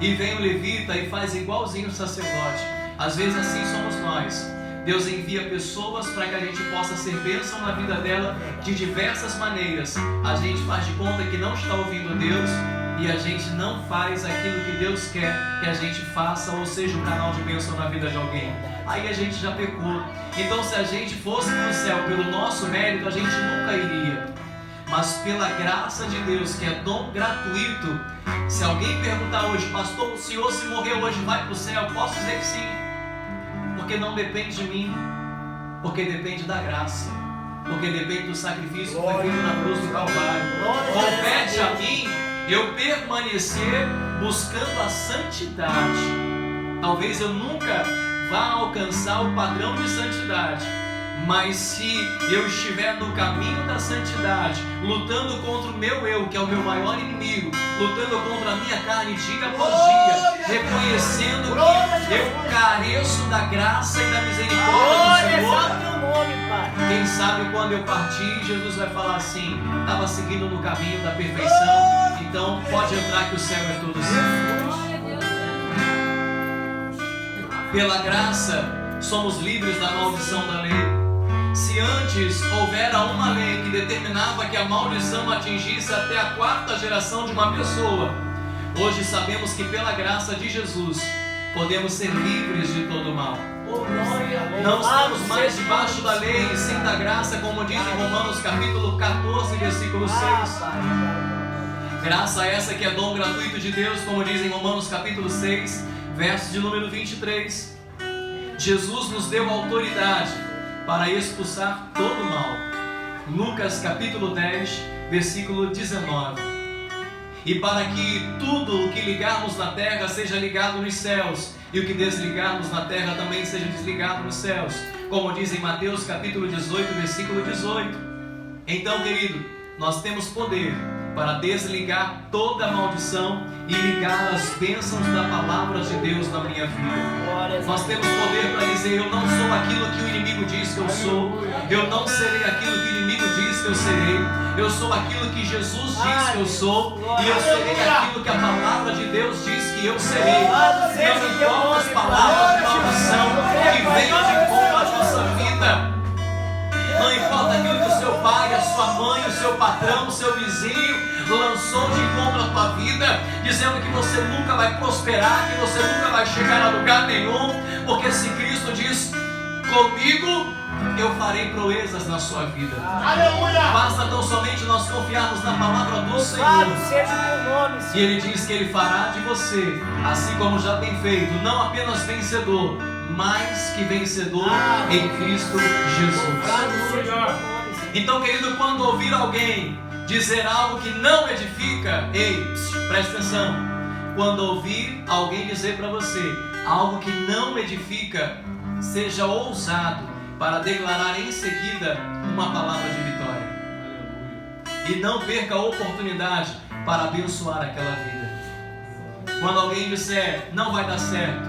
A: E vem o levita e faz igualzinho o sacerdote. Às vezes assim somos nós. Deus envia pessoas para que a gente possa ser bênção na vida dela de diversas maneiras. A gente faz de conta que não está ouvindo Deus e a gente não faz aquilo que Deus quer que a gente faça, ou seja, um canal de bênção na vida de alguém. Aí a gente já pecou. Então, se a gente fosse para o céu pelo nosso mérito, a gente nunca iria. Mas pela graça de Deus, que é dom gratuito, se alguém perguntar hoje: pastor, o senhor se morrer hoje vai para o céu? Posso dizer que sim, porque não depende de mim, porque depende da graça, porque depende do sacrifício que foi feito na cruz do Calvário. Compete a mim eu permanecer buscando a santidade. Talvez eu nunca vá alcançar o padrão de santidade, mas se eu estiver no caminho da santidade, lutando contra o meu eu, que é o meu maior inimigo, lutando contra a minha carne dia após dia, reconhecendo que eu careço da graça e da misericórdia do Senhor, quem sabe quando eu partir, Jesus vai falar assim: estava seguindo no caminho da perfeição, então pode entrar que o céu é todo seu. Pela graça somos livres da maldição da lei. Se antes houvera uma lei que determinava que a maldição atingisse até a 4ª geração de uma pessoa, hoje sabemos que pela graça de Jesus podemos ser livres de todo mal. Não estamos mais debaixo da lei, sim da graça, como diz em Romanos capítulo 14, versículo 6. Graça essa que é dom gratuito de Deus, como diz em Romanos capítulo 6, verso de número 23. Jesus nos deu autoridade para expulsar todo mal. Lucas capítulo 10, versículo 19. E para que tudo o que ligarmos na terra seja ligado nos céus, e o que desligarmos na terra também seja desligado nos céus, como diz em Mateus capítulo 18, versículo 18. Então, querido, nós temos poder para desligar toda a maldição e ligar as bênçãos da palavra de Deus na minha vida. Nós temos poder para dizer: eu não sou aquilo que o inimigo diz que eu sou, eu não serei aquilo que o inimigo diz que eu serei, eu sou aquilo que Jesus diz que eu sou, e eu serei aquilo que a palavra de Deus diz que eu serei. Não importa as palavras de maldição que venham de encontro à nossa vida. Não importa aquilo que o seu pai, a sua mãe, o seu patrão, o seu vizinho lançou de encontro à tua vida, dizendo que você nunca vai prosperar, que você nunca vai chegar a lugar nenhum, porque se Cristo diz: comigo eu farei proezas na sua vida.
B: Aleluia!
A: Basta tão somente nós confiarmos na palavra do Senhor.
C: Seja o teu nome, Senhor.
A: E Ele diz que Ele fará de você, assim como já tem feito, não apenas vencedor, mais que vencedor em Cristo Jesus. Então, querido, quando ouvir alguém dizer algo que não edifica, ei, presta atenção. Quando ouvir alguém dizer para você algo que não edifica, seja ousado para declarar em seguida uma palavra de vitória. E não perca a oportunidade para abençoar aquela vida. Quando alguém disser não vai dar certo,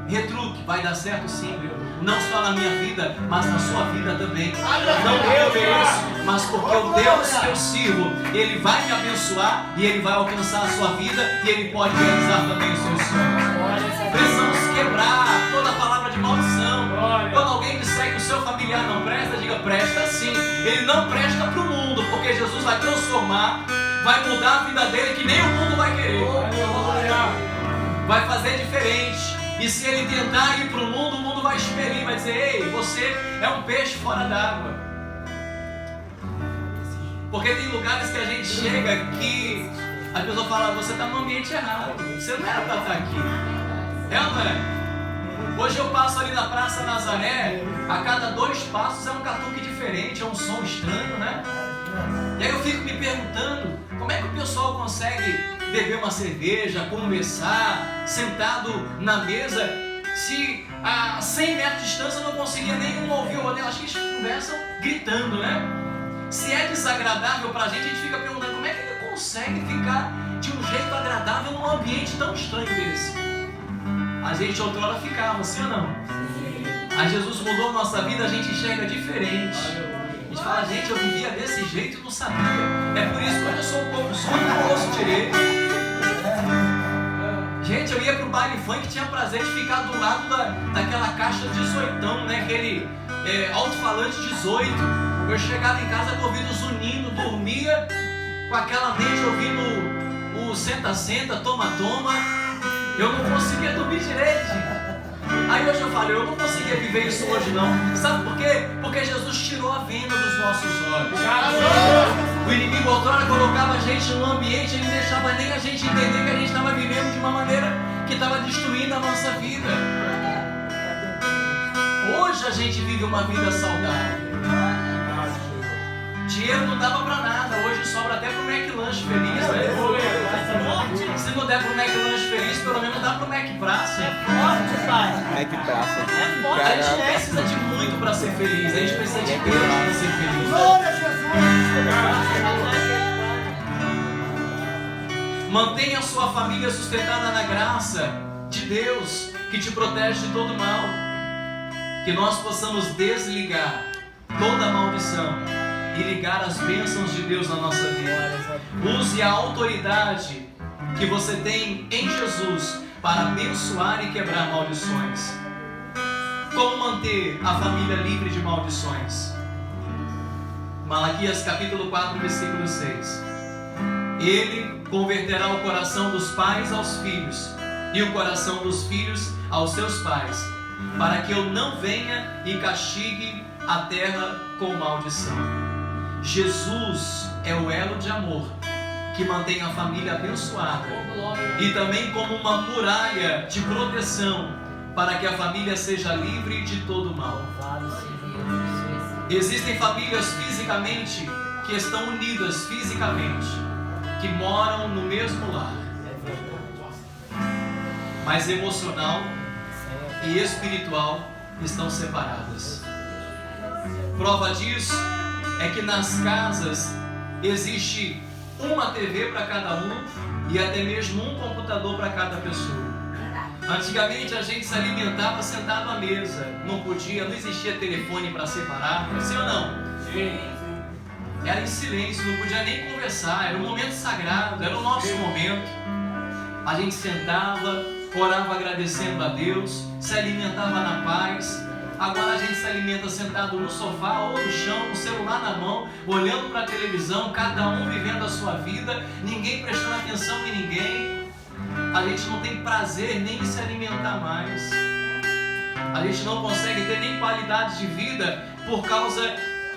A: retruque: vai dar certo sim, não só na minha vida, mas na sua vida também. Não porque eu mereço, mas porque o Deus que eu sirvo, Ele vai me abençoar e Ele vai alcançar a sua vida e Ele pode realizar também os seus sonhos. Precisamos quebrar toda palavra de maldição. Quando alguém disser que o seu familiar não presta, diga: presta sim. Ele não presta para o mundo, porque Jesus vai transformar, vai mudar a vida dele que nem o mundo vai querer. Vai fazer diferente. E se ele tentar ir para o mundo vai expelir, vai dizer: ei, você é um peixe fora d'água. Porque tem lugares que a gente chega que a pessoa fala: você está no ambiente errado, você não era para estar aqui. É ou não é? Hoje eu passo ali na Praça Nazaré, a cada 2 passos é um catuque diferente, é um som estranho, né? E aí eu fico me perguntando: como é que o pessoal consegue beber uma cerveja, conversar, sentado na mesa, se a 100 metros de distância eu não conseguia nenhum ouvir o outro? Acho que eles conversam gritando, né? Se é desagradável pra gente, a gente fica perguntando: como é que ele consegue ficar de um jeito agradável num ambiente tão estranho desse? A gente outrora ficava, sim ou não? Aí Jesus mudou a nossa vida, a gente enxerga diferente. A gente fala: gente, eu vivia desse jeito e não sabia. É por isso que hoje eu sou um pouco surdo e não ouço direito. Gente, eu ia pro baile funk, tinha prazer de ficar do lado daquela caixa 18, né? Aquele alto-falante 18. Eu chegava em casa com o ouvido zunindo, dormia com aquela mente ouvindo o senta-senta, toma-toma. Eu não conseguia dormir direito, gente. Aí hoje eu falo: eu não conseguia viver isso hoje não. Sabe por quê? Porque Jesus tirou a venda dos nossos olhos. O inimigo outrora colocava a gente num ambiente, ele não deixava nem a gente entender que a gente estava vivendo de uma maneira que estava destruindo a nossa vida. Hoje a gente vive uma vida saudável. Dinheiro não dava pra nada, hoje sobra até pro McLanche feliz, né? der pro McLanche Feliz, pelo menos dá pro Mac Praça.
C: É forte, pai.
D: Mac Praça.
C: É forte.
A: A gente não precisa de muito para ser feliz, a gente precisa de Deus para ser feliz.
B: Glória a Jesus.
A: Mantenha a sua família sustentada na graça de Deus, que te protege de todo mal. Que nós possamos desligar toda a maldição e ligar as bênçãos de Deus na nossa vida. Use a autoridade que você tem em Jesus para abençoar e quebrar maldições. Como manter a família livre de maldições? Malaquias capítulo 4, versículo 6. Ele converterá o coração dos pais aos filhos e o coração dos filhos aos seus pais, para que eu não venha e castigue a terra com maldição. Jesus é o elo de amor que mantém a família abençoada e também como uma muralha de proteção para que a família seja livre de todo mal. Existem famílias fisicamente que estão unidas fisicamente, que moram no mesmo lar, mas emocional e espiritual estão separadas. Prova disso é que nas casas existe uma TV para cada um e até mesmo um computador para cada pessoa. Antigamente a gente se alimentava sentado à mesa, não existia telefone para separar, sim ou não?
B: Sim.
A: Era em silêncio, não podia nem conversar, era um momento sagrado, era o nosso momento. A gente sentava, orava agradecendo a Deus, se alimentava na paz. Agora a gente se alimenta sentado no sofá ou no chão, com o celular na mão, olhando para a televisão, cada um vivendo a sua vida, ninguém prestando atenção em ninguém. A gente não tem prazer nem em se alimentar mais. A gente não consegue ter nem qualidade de vida por causa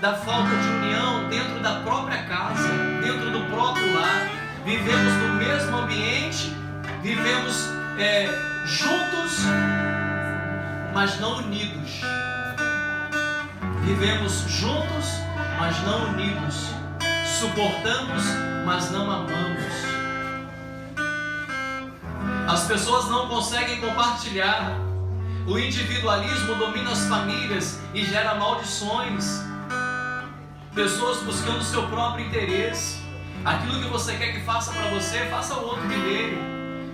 A: da falta de união dentro da própria casa, dentro do próprio lar. Vivemos no mesmo ambiente, vivemos juntos, mas não unidos. Vivemos juntos, mas não unidos. Suportamos, mas não amamos. As pessoas não conseguem compartilhar. O individualismo domina as famílias e gera maldições. Pessoas buscando o seu próprio interesse. Aquilo que você quer que faça para você, faça o outro primeiro.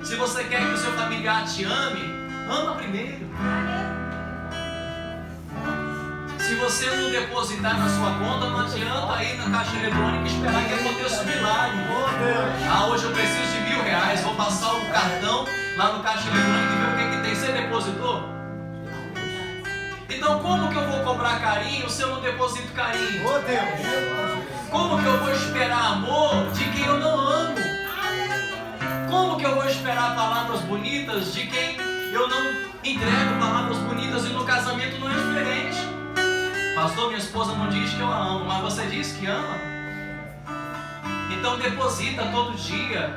A: Se você quer que o seu familiar te ame, ama primeiro. Se você não depositar na sua conta, não adianta ir na caixa eletrônica e esperar que aconteça um milagre. Ah, hoje eu preciso de R$1.000, vou passar o cartão lá no caixa eletrônica e ver o que tem. Você depositou? Então como que eu vou cobrar carinho se eu não deposito carinho? Como que eu vou esperar amor de quem eu não amo? Como que eu vou esperar palavras bonitas de quem eu não entrego palavras bonitas? E no casamento não é diferente. Pastor, minha esposa não diz que eu a amo, mas você diz que ama? Então deposita todo dia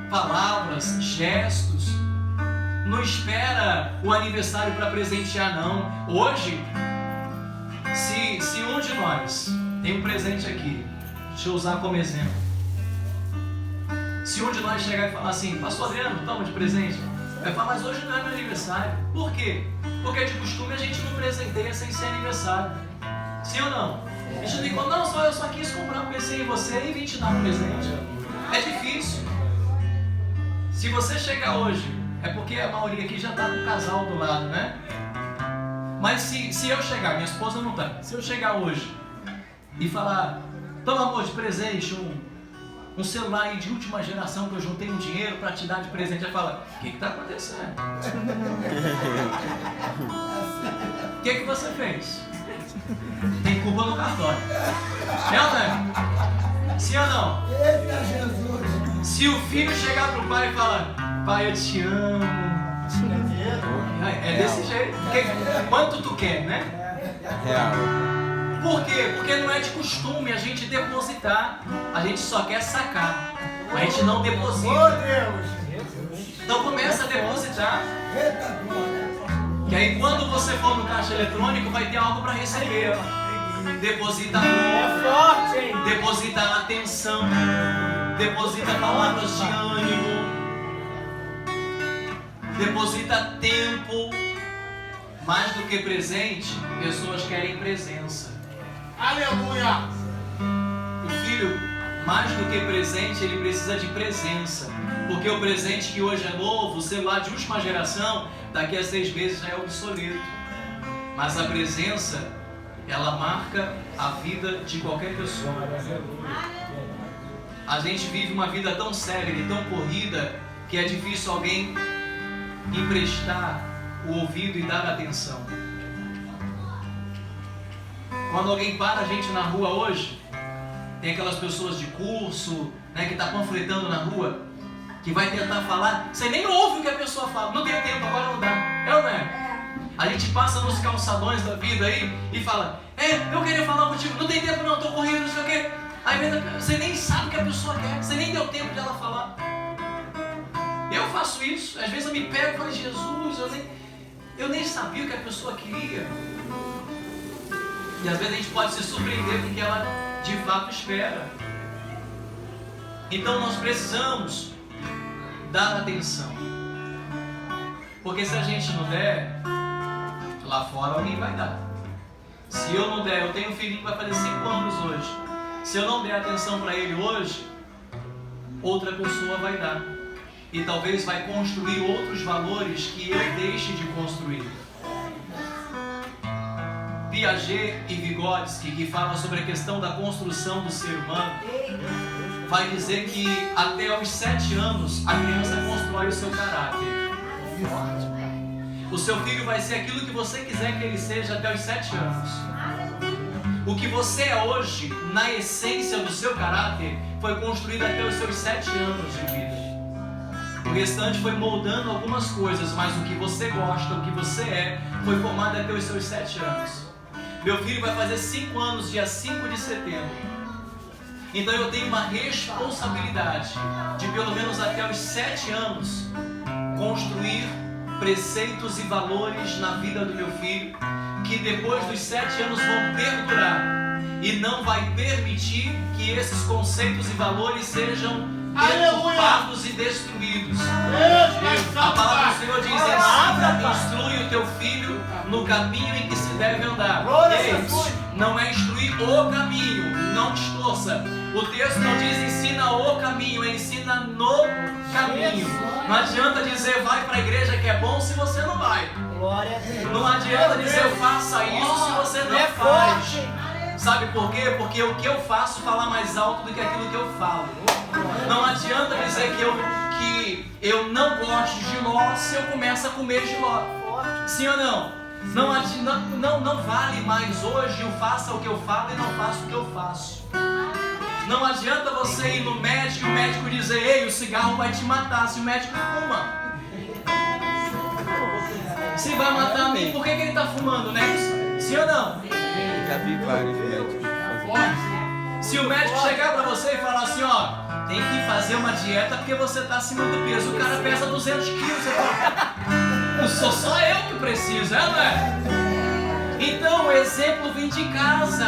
A: palavras, gestos. Não espera o aniversário para presentear, não. Hoje, se um de nós tem um presente aqui, deixa eu usar como exemplo. Se um de nós chegar e falar assim, Pastor Adriano, toma de presente. Vai falar, mas hoje não é meu aniversário. Por quê? Porque de costume a gente não presenteia sem ser aniversário. Sim ou não? A gente não diz, não, eu só quis comprar um PC em você e vim te dar um presente. É difícil. Se você chegar hoje, é porque a maioria aqui já está com o casal do lado, né? Mas se eu chegar, minha esposa não está, se eu chegar hoje e falar, toma amor de presente, um celular aí de última geração que eu juntei um dinheiro para te dar de presente, ela fala, o que está acontecendo? O que você fez? Tem culpa no cartório. É ou não é? Sim ou não? Se o filho chegar pro pai e falar, pai, eu te amo. É desse jeito. Quanto tu quer, né?
D: Real.
A: Por quê? Porque não é de costume a gente depositar. A gente só quer sacar. A gente não deposita. Então começa a depositar. Que aí quando você for no caixa eletrônico vai ter algo para receber. Deposita amor. Deposita atenção. deposita palavras de ânimo, deposita tempo. Mais do que presente, pessoas querem presença.
B: Aleluia.
A: O filho, mais do que presente, ele precisa de presença. Porque o presente que hoje é novo, o celular de última geração, daqui a 6 meses já é obsoleto. Mas a presença, ela marca a vida de qualquer pessoa. A gente vive uma vida tão séria e tão corrida que é difícil alguém emprestar o ouvido e dar atenção. Quando alguém para a gente na rua hoje, tem aquelas pessoas de curso, né, que está panfletando na rua, que vai tentar falar, você nem ouve o que a pessoa fala, não tem tempo, agora não dá, é ou não é? A gente passa nos calçadões da vida aí e fala, eu queria falar contigo, não tem tempo não, estou correndo, não sei o quê. Aí você nem sabe o que a pessoa quer, você nem deu tempo de ela falar. Eu faço isso, às vezes eu me pego e falo, Jesus, eu nem sabia o que a pessoa queria. E às vezes a gente pode se surpreender com o que ela de fato espera. Então nós precisamos dar atenção. Porque se a gente não der, lá fora alguém vai dar. Se eu não der, eu tenho um filhinho que vai fazer 5 anos hoje. Se eu não der atenção para ele hoje, outra pessoa vai dar. E talvez vai construir outros valores que eu deixe de construir. Piaget e Vygotsky, que falam sobre a questão da construção do ser humano, vai dizer que até os 7 anos a criança constrói o seu caráter. O seu filho vai ser aquilo que você quiser que ele seja até os 7 anos. O que você é hoje, na essência do seu caráter, foi construído até os seus 7 anos de vida. O restante foi moldando algumas coisas, mas o que você gosta, o que você é, foi formado até os seus 7 anos. Meu filho vai fazer 5 anos, dia 5 de setembro. Então eu tenho uma responsabilidade de pelo menos até os 7 anos construir preceitos e valores na vida do meu filho, que depois dos 7 anos vão perdurar e não vai permitir que esses conceitos e valores sejam deturpados e destruídos. A palavra do Senhor diz: ensina, instrui o teu filho no caminho em que se deve andar. Não é instruir o caminho, não distorça. O texto não diz ensina o caminho, é ensina no caminho. Não adianta dizer vai para a igreja que é bom se você não vai. Não adianta dizer faça isso se você não faz. Sabe por quê? Porque o que eu faço fala mais alto do que aquilo que eu falo. Não adianta dizer que eu não gosto de jiló se eu começo a comer jiló. Sim ou não? Não vale mais hoje o faça o que eu falo e não faço o que eu faço. Não adianta você ir no médico e o médico dizer: ei, o cigarro vai te matar, se o médico fuma. Se vai matar a mim, por que ele está fumando, né? Sim ou não?
C: Já vi vários médicos.
A: Se o médico chegar para você e falar assim, ó, tem que fazer uma dieta porque você está acima do peso, o cara pesa 200 quilos, você fala, não sou só eu que preciso, não é? Então o exemplo vem de casa.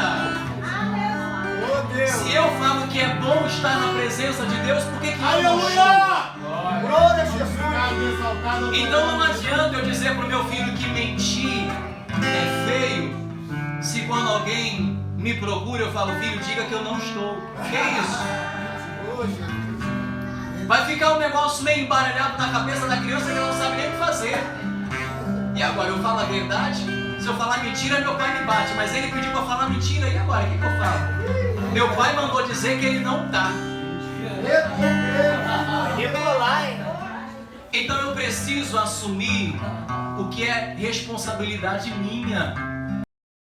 A: Se eu falo que é bom estar na presença de Deus, por que eu não estou? Então não adianta eu dizer para o meu filho que mentir é feio, se quando alguém me procura eu falo: filho, diga que eu não estou. Que é isso? Vai ficar um negócio meio embaralhado na cabeça da criança que ela não sabe nem o que fazer. E agora, eu falo a verdade? Se eu falar mentira, meu pai me bate, mas ele pediu para falar mentira, e agora? O que eu falo? Meu pai mandou dizer que ele não está. Então eu preciso assumir o que é responsabilidade minha.